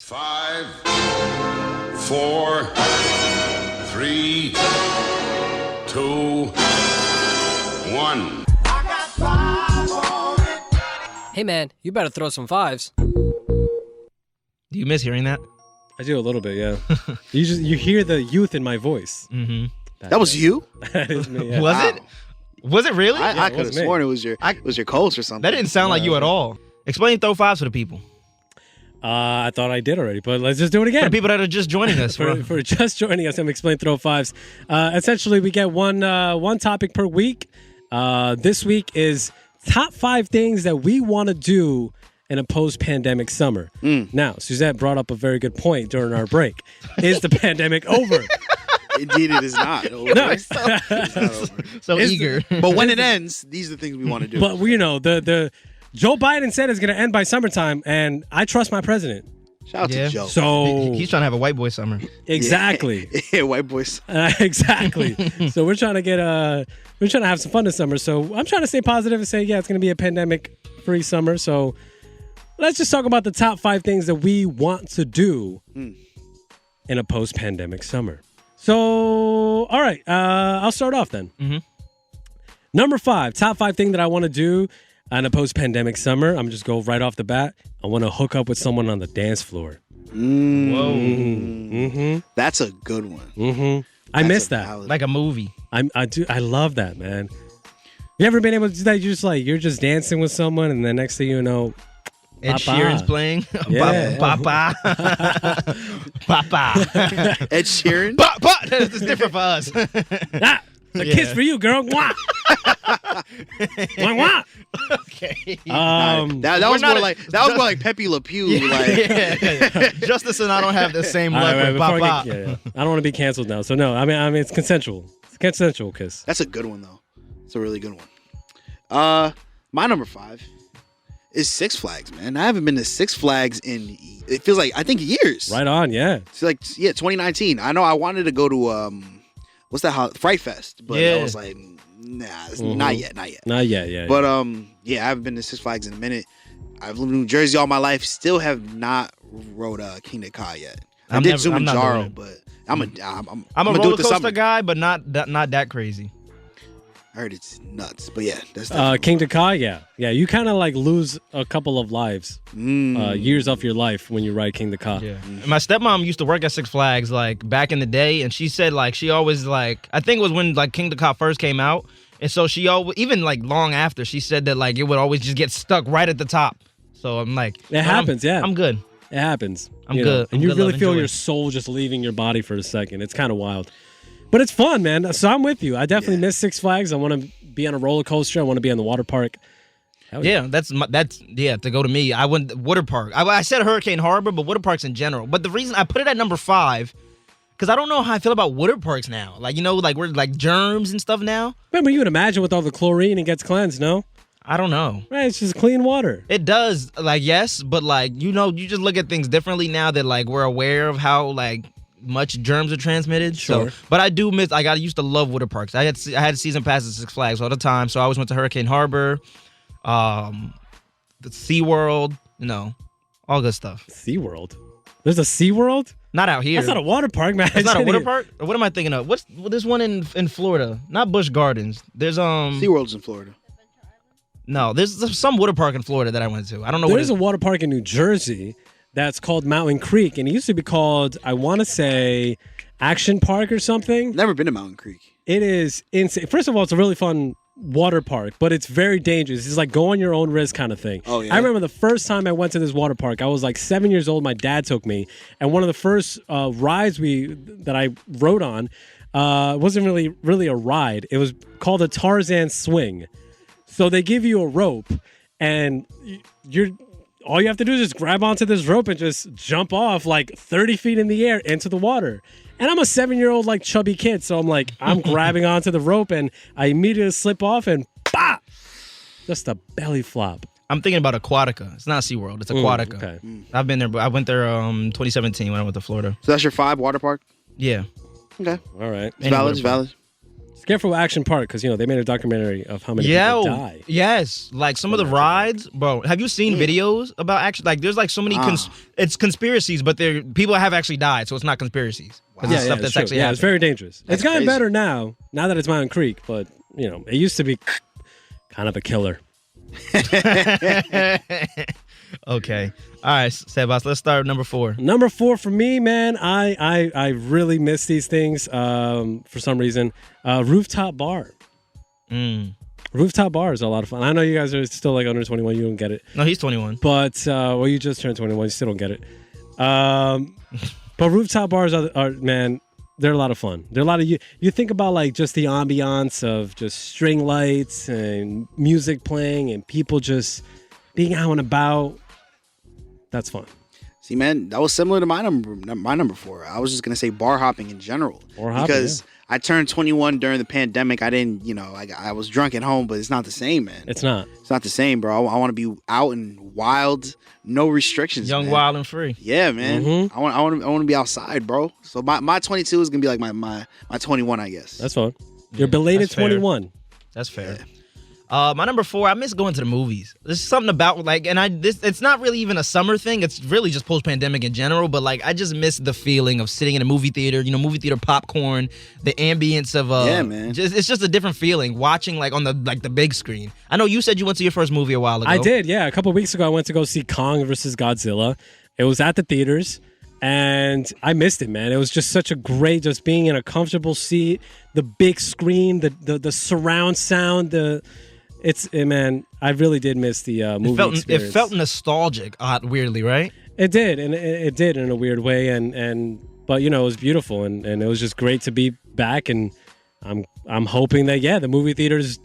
5, 4, 3, 2, 1. Hey man, you better throw some fives. Do you miss hearing that? I do a little bit, yeah. You hear the youth in my voice. Mm-hmm. That was you? That is me, yeah. Was it? Was it really? I could have sworn it was your co-host or something. That didn't sound like you at all. Explain throw fives for the people. I thought I did already, but let's just do it again. For the people that are just joining us. for just joining us, I'm explain throw fives. Essentially, we get one topic per week. This week is top 5 things that we want to do in a post-pandemic summer. Now, Suzette brought up a very good point during our break. Is the pandemic over? Indeed, it is not. Over. No. It's not over. So eager. But when it ends, these are the things we want to do. But, the Joe Biden said it's going to end by summertime, and I trust my president. Shout out to Joe. So He's trying to have a white boy summer. Exactly. Yeah, white boys. Exactly. So we're trying to have some fun this summer. So I'm trying to stay positive and say, yeah, it's going to be a pandemic-free summer. So let's just talk about the top 5 things that we want to do in a post-pandemic summer. So, all right, I'll start off then. Mm-hmm. Number 5, top 5 thing that I want to do in a post-pandemic summer. I'm just go right off the bat. I want to hook up with someone on the dance floor. Whoa. Mm-hmm. That's a good one. Mm-hmm. I miss that. Like a movie. I do. I love that, man. You ever been able to do that? You're just dancing with someone, and the next thing you know, Ed Sheeran's playing. Yeah. Papa. Papa. Ed Sheeran? Papa. It's different for us. A kiss for you, girl. Mwah. Mwah, mwah. Okay. That was more like Pepe Le Pew. Like. Justice and I don't have the same look with Papa. I don't want to be canceled now. So no, I mean it's consensual. It's a consensual kiss. That's a good one though. It's a really good one. My number 5 is Six Flags, man. I haven't been to Six Flags in, it feels like, I think years. Right on, yeah. It's like, 2019. I know I wanted to go to, what's that, Fright Fest, but I was like, nah, not yet. Not yet, yeah. But, I haven't been to Six Flags in a minute. I've lived in New Jersey all my life, still have not rode Kingda Ka yet. I did Zumanjaro, but I'm a roller coaster guy, but not that crazy. I heard it's nuts, but yeah, that's Kingda Ka, yeah. You kind of like lose a couple of lives, years off your life when you ride Kingda Ka. Yeah. My stepmom used to work at Six Flags like back in the day, and she said like she always like, I think it was when like Kingda Ka first came out, and so she always, even like long after, she said that like it would always just get stuck right at the top. So I'm like, it happens, yeah. I'm good. It happens. I'm good. And you really feel your soul just leaving your body for a second. It's kind of wild. But it's fun, man. So I'm with you. I definitely miss Six Flags. I want to be on a roller coaster. I want to be on the water park. That's to go to me. I went water park. I said Hurricane Harbor, but water parks in general. But the reason I put it at number 5, because I don't know how I feel about water parks now. Like, like we're like germs and stuff now. Remember, you would imagine with all the chlorine, it gets cleansed, no? I don't know. Right, it's just clean water. It does, like, yes, but like, you just look at things differently now that like we're aware of how like much germs are transmitted. Sure. So, but I do miss, like, I used to love water parks. I had season passes at Six Flags all the time, so I always went to Hurricane Harbor, the SeaWorld, all good stuff. SeaWorld? There's a SeaWorld? Not out here. That's not a water park, man. It's not a water park? Or what am I thinking of? There's one in Florida, not Busch Gardens. There's SeaWorld's in Florida. No, there's some water park in Florida that I went to. I don't know. There's a water park in New Jersey that's called Mountain Creek, and it used to be called, I want to say, Action Park or something. Never been to Mountain Creek. It is insane. First of all, it's a really fun water park, but it's very dangerous. It's like go on your own risk kind of thing. Oh, yeah. I remember the first time I went to this water park, I was like 7 years old. My dad took me, and one of the first rides that I rode on wasn't really a ride. It was called a Tarzan swing. So they give you a rope, and all you have to do is just grab onto this rope and just jump off like 30 feet in the air into the water. And I'm a 7-year-old like chubby kid, so I'm grabbing onto the rope, and I immediately slip off and bah! Just a belly flop. I'm thinking about Aquatica. It's not SeaWorld. It's Aquatica. Okay. I've been there. I went there 2017 when I went to Florida. So that's your 5 water park? Yeah. Okay. All right. It's valid. Scarecrow Action Park, because they made a documentary of how many people die. Yes, like some of the rides, bro. Have you seen videos about action? Like, there's like so many. It's conspiracies, but people have actually died, so it's not conspiracies. Wow. Yeah, stuff that's actually happened. It's very dangerous. It's gotten better now that it's Mountain Creek, but it used to be kind of a killer. Okay. All right, Seabass, let's start with number 4. Number 4 for me, man, I really miss these things for some reason. Rooftop Bar. Rooftop Bar is a lot of fun. I know you guys are still like under 21. You don't get it. No, he's 21. But, you just turned 21. You still don't get it. But rooftop bars are, man, they're a lot of fun. They're a lot of, you think about like just the ambiance of just string lights and music playing and people just being out and about. That's fun. See, man, that was similar to my number 4. I was just gonna say bar hopping in general, because I turned 21 during the pandemic. I didn't, I was drunk at home, but it's not the same, man. It's not the same, bro. I want to be out and wild, no restrictions, young, man. Wild, and free. Yeah, man. Mm-hmm. I want to be outside, bro. So my 22 is gonna be like my 21, I guess. That's fun. You're belated 21. That's fair. Yeah. My number 4, I miss going to the movies. There's something about it's not really even a summer thing. It's really just post-pandemic in general. But I just miss the feeling of sitting in a movie theater. Movie theater popcorn, the ambience of man. It's just a different feeling watching on the the big screen. I know you said you went to your first movie a while ago. I did, yeah. A couple of weeks ago, I went to go see Kong vs. Godzilla. It was at the theaters. And I missed it, man. It was just such a great, just being in a comfortable seat, the big screen, the surround sound, man, I really did miss the movie experience. It felt nostalgic, weirdly, right? It did, and it did in a weird way, but it was beautiful, and it was just great to be back, and I'm hoping that the movie theaters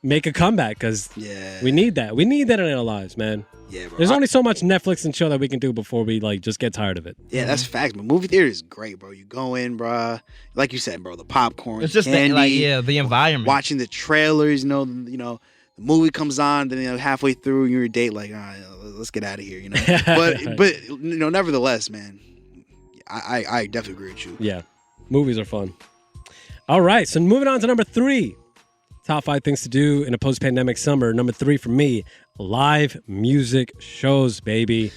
make a comeback, because we need that. We need that in our lives, man. Yeah, bro. There's only so much Netflix and chill that we can do before we just get tired of it. Yeah, that's facts. But movie theater is great, bro. You go in, bro. Like you said, bro, the popcorn, it's just candy, the environment. Watching the trailers, the movie comes on, then halfway through you're a date, like, all right, let's get out of here, But nevertheless, man, I definitely agree with you. Yeah, movies are fun. All right, so moving on to number 3. Top 5 things to do in a post-pandemic summer. Number 3 for me, live music shows, baby.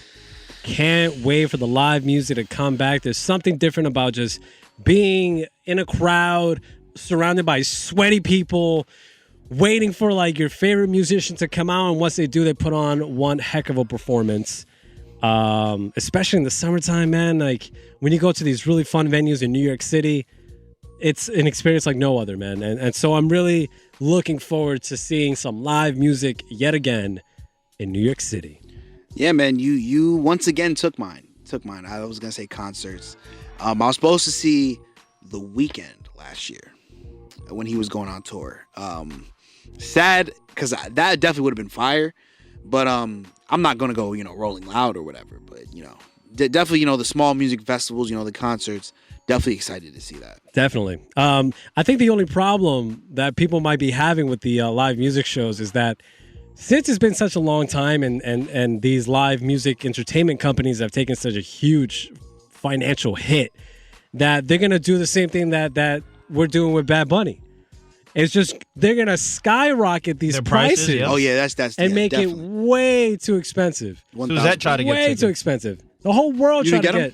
Can't wait for the live music to come back. There's something different about just being in a crowd, surrounded by sweaty people, waiting for your favorite musician to come out, and once they do, they put on one heck of a performance. Especially in the summertime, man. When you go to these really fun venues in New York City, it's an experience like no other, man. And so I'm really looking forward to seeing some live music yet again in New York City. Yeah, man. You once again took mine. I was gonna say concerts. I was supposed to see The Weeknd last year when he was going on tour. Sad, because that definitely would have been fire, but I'm not gonna go Rolling Loud or whatever, but definitely the small music festivals, the concerts, definitely excited to see that. Definitely. I think the only problem that people might be having with the live music shows is that since it's been such a long time and these live music entertainment companies have taken such a huge financial hit, that they're gonna do the same thing that we're doing with Bad Bunny. It's just they're gonna skyrocket these prices. Yeah. Oh yeah, that's and make definitely. It way too expensive. Suzette tried to get way too expensive. The whole world tried to get.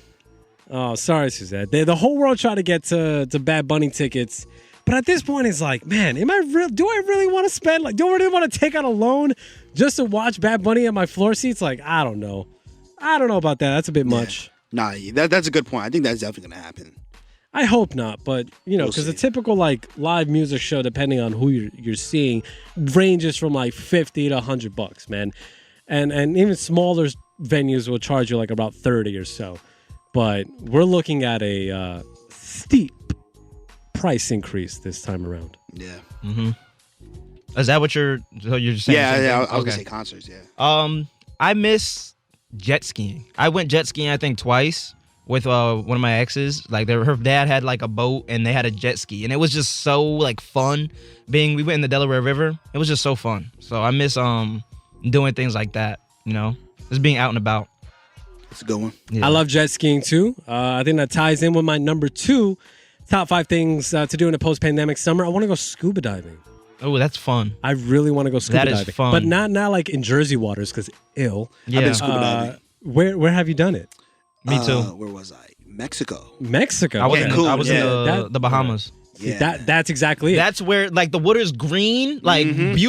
Oh, sorry, Suzette. The whole world tried to get to Bad Bunny tickets, but at this point, it's like, man, do I really want to spend? Do I really want to take out a loan just to watch Bad Bunny at my floor seats? I don't know. I don't know about that. That's a bit much. Nah, that's a good point. I think that's definitely gonna happen. I hope not, but because a typical live music show, depending on who you're seeing, ranges from $50 to $100, man, and even smaller venues will charge you about 30 or so. But we're looking at a steep price increase this time around. Yeah. Mm-hmm. Is that what you're saying? Yeah. I was gonna say concerts. Yeah. I miss jet skiing. I went jet skiing I think twice with one of my exes. Her dad had a boat and they had a jet ski, and it was just so fun. We went in the Delaware River. It was just so fun. So I miss doing things like that. Just being out and about. It's a good one. Yeah. I love jet skiing too. I think that ties in with my number 2. top 5 things to do in a post-pandemic summer. I want to go scuba diving. Oh, that's fun. I really want to go scuba That is diving. fun. But not like in Jersey waters because ill. Yeah. I've been scuba diving. Where have you done it? Me too. Where was I? Mexico. Mexico. I was in, Cancun, I was in yeah. the Bahamas. See, Yeah. that's exactly it. That's where like the water's green, like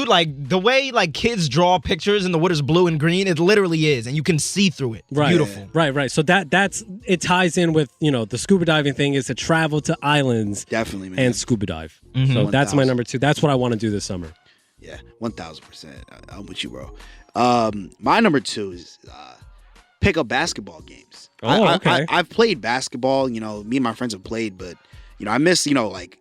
like the way like kids draw pictures and the water's blue and green, it literally is, and you can see through it. Right. Beautiful. Right. So that's it ties in with, the scuba diving thing is to travel to islands Definitely, man. and scuba dive. So that's my 1000. number 2. That's what I want to do this summer. Yeah, 1000%. I'm with you, bro. My number 2 is pick up basketball games. Oh, okay. I've played basketball. Me and my friends have played, but I miss like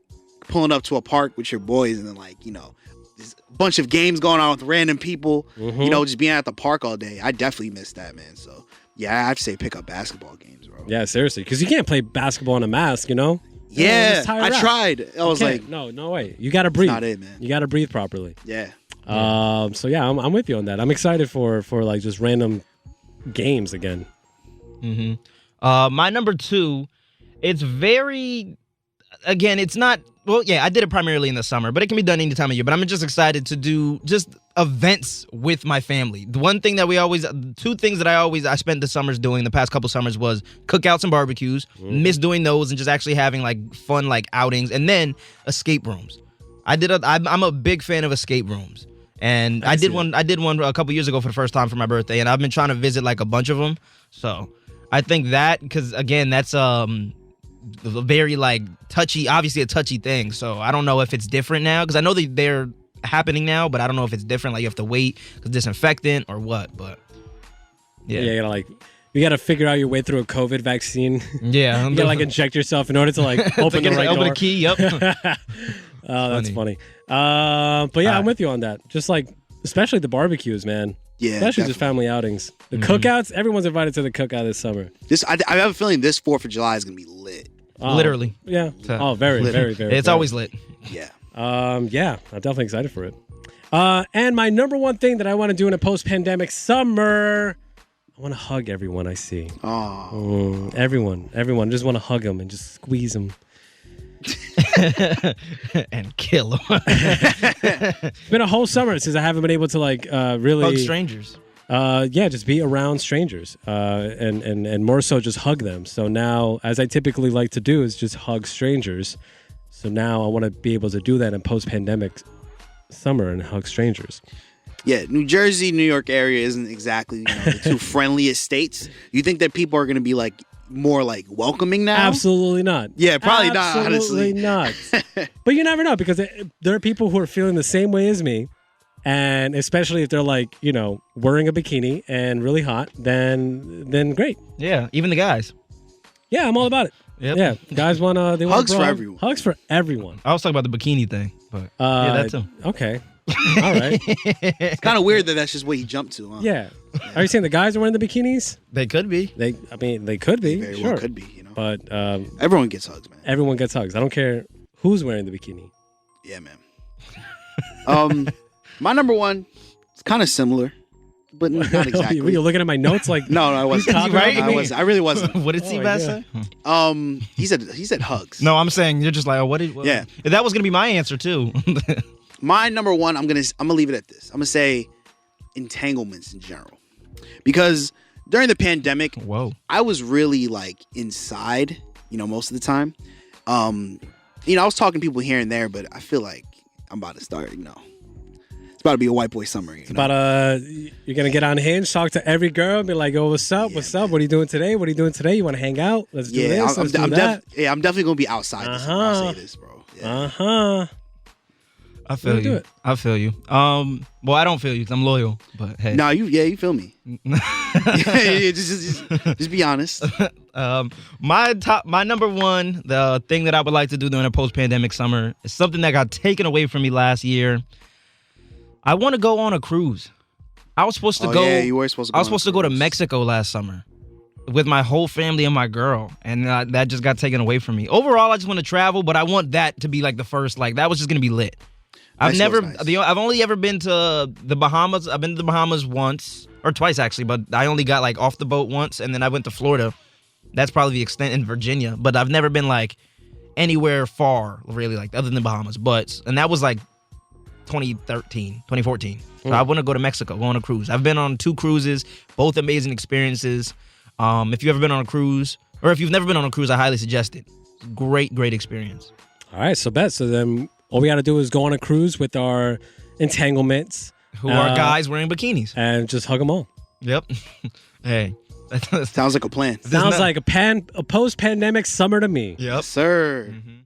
pulling up to a park with your boys and then like there's a bunch of games going on with random people. Just being at the park all day. I definitely miss that, man. So yeah, I have to say pick up basketball games, bro. Yeah, seriously, because you can't play basketball in a mask, Yeah, just tire I out. tried. I was like, no way. You got to breathe. not it, man. You got to breathe properly. yeah. So yeah, I'm with you on that. I'm excited for like just random games again. My number 2, it's very, again, it's not, well, yeah, I did it primarily in the summer, but it can be done any time of year. But I'm just excited to do just events with my family. The one thing that 2 things that I spent the summers doing the past couple summers was cookouts and barbecues. Miss doing those and just actually having like fun like outings, and then escape rooms. I'm a big fan of escape rooms. And I did one a couple years ago for the first time for my birthday, and I've been trying to visit like a bunch of them. So I think that, because again, that's a very like touchy, obviously a touchy thing. So I don't know if it's different now, because I know they're happening now, but I don't know if it's different. Like you have to wait because disinfectant or what. But yeah, you gotta figure out your way through a COVID vaccine. Yeah, You gotta like inject yourself in order to like open the right open door. the key. Yep. Oh, that's funny. But yeah, I'm with you on that. Just like, especially the barbecues, man. Yeah, Especially just definitely. family outings. The cookouts, everyone's invited to the cookout this summer. I have a feeling this 4th of July is gonna be lit. Oh, Literally. Yeah. Oh, very, very, very. It's very. always lit. Yeah. Yeah, I'm definitely excited for it. And my number 1 thing that I want to do in a post-pandemic summer, I want to hug everyone I see. Oh. Everyone. Just want to hug them and just squeeze them. And kill them. It's been a whole summer since I haven't been able to like really Hug strangers. just be around strangers and more so just hug them. So now, as I typically like to do, is just hug strangers. So now I want to be able to do that in post-pandemic summer and hug strangers. Yeah, New Jersey, New York area isn't exactly the 2 friendliest states. You think that people are going to be like more like welcoming now? Absolutely not. Yeah, probably not, honestly. Absolutely not. But you never know, because there are people who are feeling the same way as me. And especially if they're like, wearing a bikini and really hot, then great. Yeah, even the guys. Yeah, I'm all about it. Yep. Yeah, guys want Hugs for everyone. Hugs for everyone. I was talking about the bikini thing, but yeah, that too. Okay. All right. It's kind of weird that that's just what he jumped to, huh? Yeah. Are you saying the guys are wearing the bikinis? They could be. They could be. Very sure. well could be, But Everyone gets hugs, man. everyone gets hugs. I don't care who's wearing the bikini. Yeah, man. My number 1 is kind of similar, but not exactly. Were you looking at my notes like? No, I wasn't. copying right? I wasn't. I really wasn't. What did Oh, Seabass yeah. say? He said hugs. No, I'm saying you're just like, oh, what did? Yeah. That was gonna be my answer too. My number 1, I'm gonna leave it at this. I'm gonna say entanglements in general, because during the pandemic, Whoa. I was really like inside, most of the time. I was talking to people here and there, but I feel like I'm about to start, it's about to be a white boy summer. But you're gonna get on Hinge, talk to every girl, be like, "Oh, what's up? What's up? What are you doing today? What are you doing today? You want to hang out? Let's do this. Let's do that." I'm definitely gonna be outside. This summer, I'll say this, bro. Yeah. I feel We'll do you. it. I feel you. Well, I don't feel you 'cause I'm loyal, but hey. No, you feel me. Just be honest. My number 1, the thing that I would like to do during a post-pandemic summer is something that got taken away from me last year. I want to go on a cruise. I was supposed to go. Yeah, you were supposed to. I was supposed to go to Mexico last summer with my whole family and my girl, and that just got taken away from me. Overall, I just want to travel, but I want that to be like the first. Like that was just gonna be lit. I've only ever been to the Bahamas. I've been to the Bahamas once or twice actually, but I only got like off the boat once, and then I went to Florida. That's probably the extent in Virginia, but I've never been like anywhere far, really, like other than Bahamas. And that was like 2014. So I want to go to Mexico, go on a cruise. I've been on 2 cruises, both amazing experiences. If you've ever been on a cruise, or if you've never been on a cruise, I highly suggest it. Great experience. All right, so bet. So then all we got to do is go on a cruise with our entanglements. Who are guys wearing bikinis. And just hug them all. Yep. Hey. Sounds like a plan. Sounds like a post-pandemic summer to me. Yep. Sir. Mm-hmm.